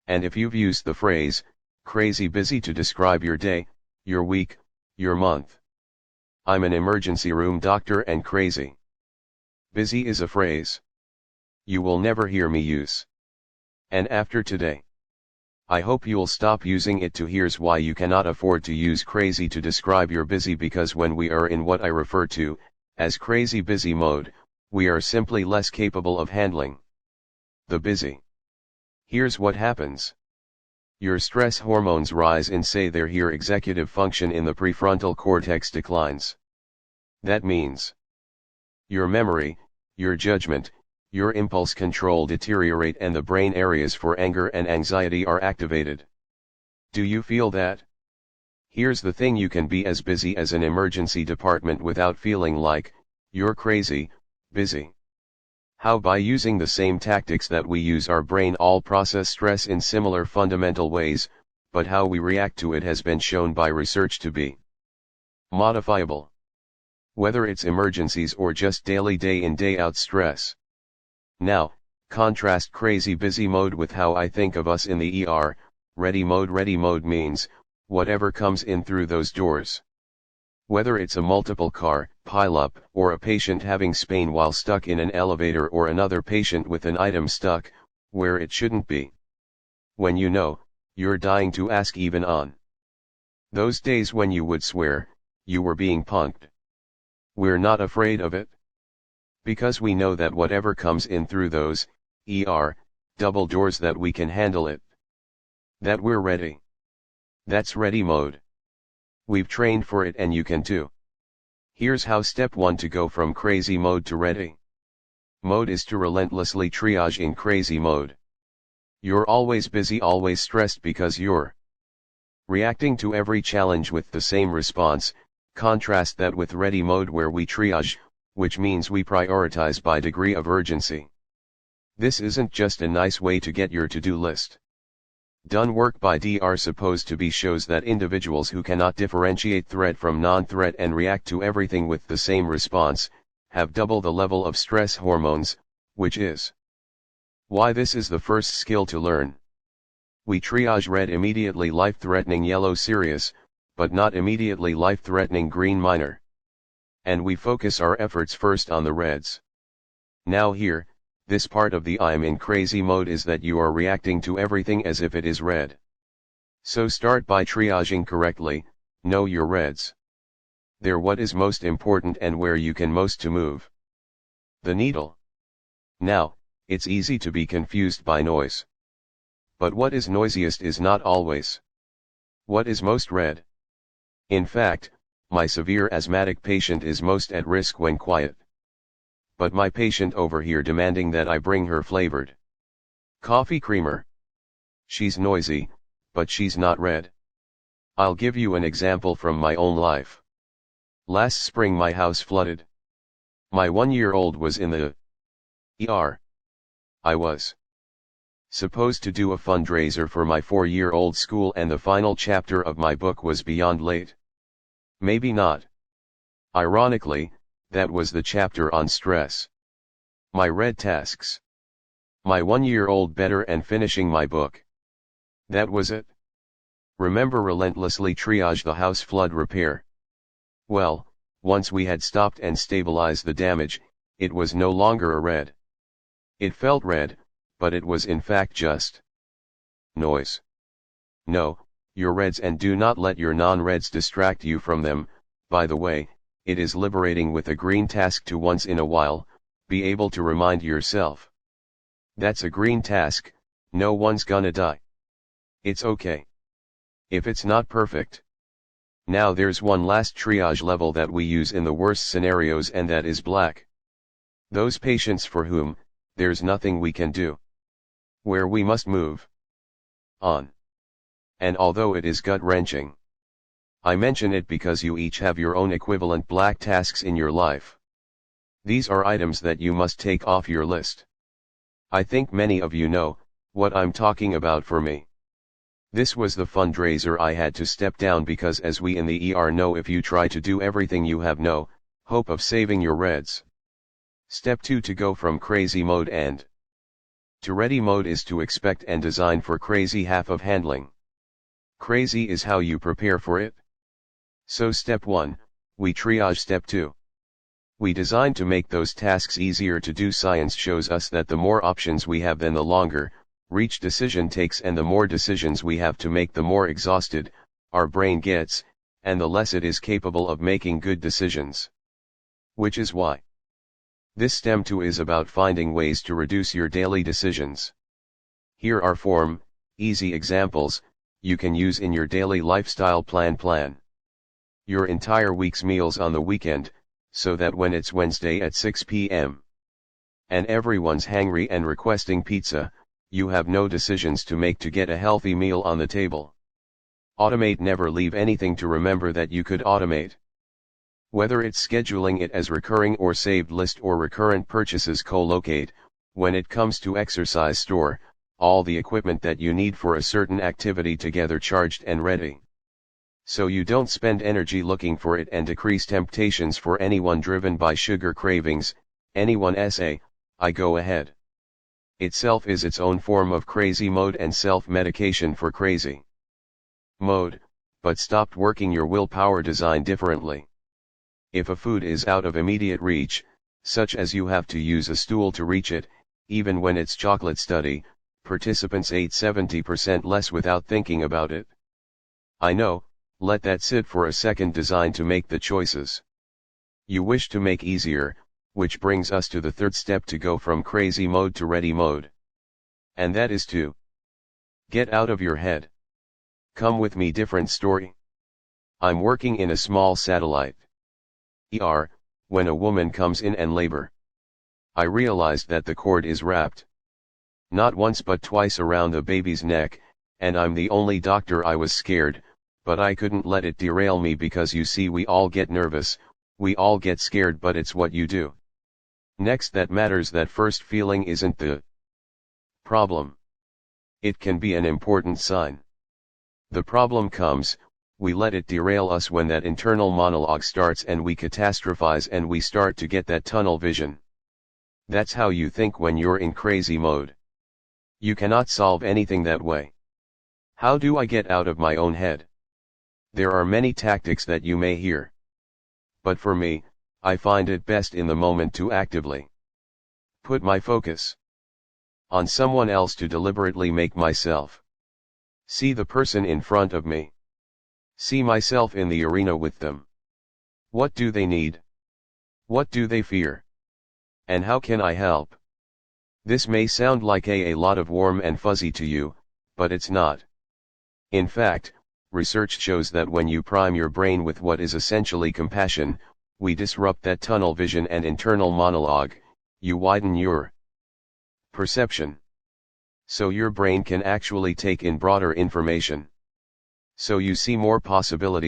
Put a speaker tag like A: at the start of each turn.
A: And if you've used the phrase, crazy busy to describe your day, your week, your month. I'm an emergency room doctor and crazy busy is a phrase you will never hear me use. And after today, I hope you'll stop using it too. Here's why you cannot afford to use crazy to describe your busy, because when we are in what I refer to as crazy busy mode, we are simply less capable of handling the busy. Here's what happens. Your stress hormones rise in say their here executive function in the prefrontal cortex declines. That means your memory, your judgment, your impulse control deteriorate, and the brain areas for anger and anxiety are activated. Do you feel that? Here's the thing, you can be as busy as an emergency department without feeling like you're crazy busy. How? By using the same tactics that we use. Our brain all process stress in similar fundamental ways, but how we react to it has been shown by research to be modifiable. Whether it's emergencies or just daily day in day out stress. Now, contrast crazy busy mode with how I think of us in the ER. Ready mode. Ready mode means, whatever comes in through those doors. Whether it's a multiple car pileup, or a patient having spasm while stuck in an elevator, or another patient with an item stuck where it shouldn't be. When you know you're dying to ask, even on those days when you would swear you were being punked. We're not afraid of it, because we know that whatever comes in through those double doors, that we can handle it. That we're ready. That's ready mode. We've trained for it, and you can too. Here's how. Step 1 to go from crazy mode to ready mode is to relentlessly triage in crazy mode. You're always busy, always stressed, because you're reacting to every challenge with the same response. Contrast that with ready mode, where we triage, which means we prioritize by degree of urgency. This isn't just a nice way to get your to-do list done. Work by Dr. supposed to be shows that individuals who cannot differentiate threat from non-threat and react to everything with the same response, have double the level of stress hormones, which is why this is the first skill to learn. We triage red immediately life-threatening, yellow serious, but not immediately life-threatening green minor. And we focus our efforts first on the reds. Now here, this part of the I'm in crazy mode is that you are reacting to everything as if it is red. So start by triaging correctly. Know your reds. They're what is most important and where you can most to move the needle. Now, it's easy to be confused by noise. But what is noisiest is not always what is most red. In fact, my severe asthmatic patient is most at risk when quiet. But my patient over here demanding that I bring her flavored coffee creamer. She's noisy, but she's not red. I'll give you an example from my own life. Last spring my house flooded. My 1-year-old was in the ER. I was supposed to do a fundraiser for my 4-year-old school, and the final chapter of my book was beyond late. Maybe not. Ironically, that was the chapter on stress. My red tasks. My 1-year-old better and finishing my book. That was it. Remember, relentlessly triage the house flood repair. Well, once we had stopped and stabilized the damage, it was no longer a red. It felt red, but it was in fact just noise. No, your reds, and do not let your non-reds distract you from them. By the way, it is liberating with a green task to once in a while be able to remind yourself. That's a green task, no one's gonna die. It's okay if it's not perfect. Now there's one last triage level that we use in the worst scenarios, and that is black. Those patients for whom there's nothing we can do, where we must move on. And although it is gut-wrenching, I mention it because you each have your own equivalent black tasks in your life. These are items that you must take off your list. I think many of you know what I'm talking about. For me, this was the fundraiser I had to step down, because as we in the ER know, if you try to do everything you have no hope of saving your reds. Step 2 to go from crazy mode and To ready mode is to expect and design for crazy half of handling. Crazy is how you prepare for it. So step 1, we triage. Step 2. We design to make those tasks easier to do. Science shows us that the more options we have, then the longer reach decision takes, and the more decisions we have to make, the more exhausted our brain gets, and the less it is capable of making good decisions. Which is why this STEM 2 is about finding ways to reduce your daily decisions. Here are 4 easy examples you can use in your daily lifestyle plan. Plan your entire week's meals on the weekend, so that when it's Wednesday at 6 p.m. and everyone's hangry and requesting pizza, you have no decisions to make to get a healthy meal on the table. Automate. Never leave anything to remember that you could automate. Whether it's scheduling it as recurring or saved list or recurrent purchases. Co-locate. When it comes to exercise, store all the equipment that you need for a certain activity together, charged and ready, so you don't spend energy looking for it, and decrease temptations for anyone driven by sugar cravings. Anyone say, I go ahead. Itself is its own form of crazy mode and self-medication for crazy mode, but stopped working your willpower. Design differently. If a food is out of immediate reach, such as you have to use a stool to reach it, even when it's chocolate. Study participants ate 70% less without thinking about it. I know, let that sit for a second. Design to make the choices you wish to make easier, which brings us to the third step to go from crazy mode to ready mode. And that is to get out of your head. Come with me. Different story. I'm working in a small satellite ER, when a woman comes in and labor. I realized that the cord is wrapped not once but twice around the baby's neck, and I'm the only doctor. I was scared, but I couldn't let it derail me, because you see, we all get nervous, we all get scared, but it's what you do next that matters. That first feeling isn't the problem. It can be an important sign. The problem comes, we let it derail us when that internal monologue starts and we catastrophize and we start to get that tunnel vision. That's how you think when you're in crazy mode. You cannot solve anything that way. How do I get out of my own head? There are many tactics that you may hear. But for me, I find it best in the moment to actively put my focus on someone else, to deliberately make myself see the person in front of me. See myself in the arena with them. What do they need? What do they fear? And how can I help? This may sound like a lot of warm and fuzzy to you, but it's not. In fact, research shows that when you prime your brain with what is essentially compassion, we disrupt that tunnel vision and internal monologue, you widen your perception. So your brain can actually take in broader information. So you see more possibilities.